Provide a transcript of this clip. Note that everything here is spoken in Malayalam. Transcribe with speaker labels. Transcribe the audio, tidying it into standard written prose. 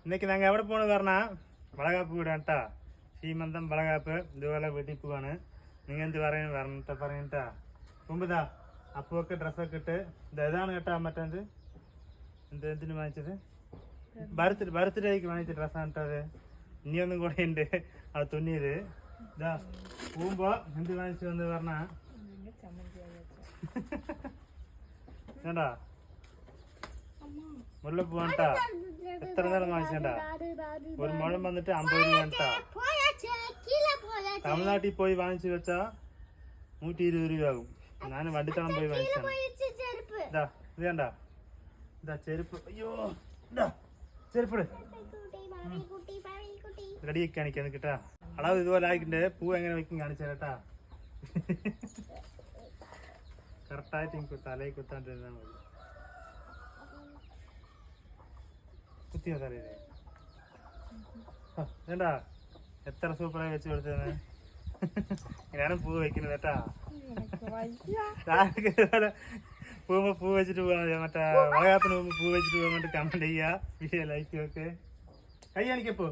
Speaker 1: ഇന്നേക്ക് ഞങ്ങൾ എവിടെ പോണെന്ന് പറഞ്ഞാൽ വളകാപ്പ് വീടാണ് കേട്ടാ. സീമന്തം വളകാപ്പ് ഇതുപോലെ വീട്ടിൽ പോവാണ്. നിങ്ങൾ എന്ത് പറയുന്നത് പറഞ്ഞിട്ടാ മുമ്പതാ അപ്പൊക്കെ ഡ്രസ്സൊക്കെ ഇട്ട് ഇതാണ് കേട്ടാ. മറ്റേത് എന്തിനു വാങ്ങിച്ചത്? ബർത്ത്ഡേക്ക് വാങ്ങിച്ച ഡ്രസ്സാണ് കേട്ടോ അത്. ഇനിയൊന്നും കൂടെ ഉണ്ട് അത് തുന്നിയത്. ഇതാ പോകുമ്പോ എന്ത് വാങ്ങിച്ചു എന്ന് പറഞ്ഞാ വേണ്ടാ മുല്ലപ്പൂ വേണ്ടാ. എത്ര നേരം വാങ്ങിച്ചേണ്ടാ? ഒരു മുഴം വന്നിട്ട് 50 രൂപ കേട്ടാ. തമിഴ്നാട്ടിൽ പോയി വാങ്ങിച്ചു വെച്ചാ 120 രൂപയാകും. ഞാൻ വണ്ടിത്തണം പോയി വാങ്ങിച്ചാണ്. ഇതാ ഇത് കണ്ടാ, ഇതാ ചെരുപ്പ്. അയ്യോ ഇതാ ചെരുപ്പ് റെഡിയൊക്കെ കാണിക്കാൻ കേട്ടാ. അളവ് ഇതുപോലെ ആയിക്കിണ്ട്. പൂ എങ്ങനെ വെക്കും കാണിച്ചാ കേട്ടാ. കറക്റ്റായിട്ട് എനിക്ക് തലയിൽ കുത്താണ്ടിരുന്നാ മതി. കുത്തിയോ തലയില്? വേണ്ടാ എത്ര സൂപ്പറായി വെച്ച് കൊടുത്തത്. ഞാനും പൂ വെക്കുന്നത് കേട്ടാ. പോകുമ്പോ പൂ വെച്ചിട്ട് പോവാ. മറ്റേ വളകാപ്പിന് പോകുമ്പോ പൂ വെച്ചിട്ട് പോകാൻ വേണ്ടി കമന്റ് ചെയ്യാ. വീഡിയോ ലൈക്ക് ഒക്കെ കൈ കാണിക്കപ്പോ.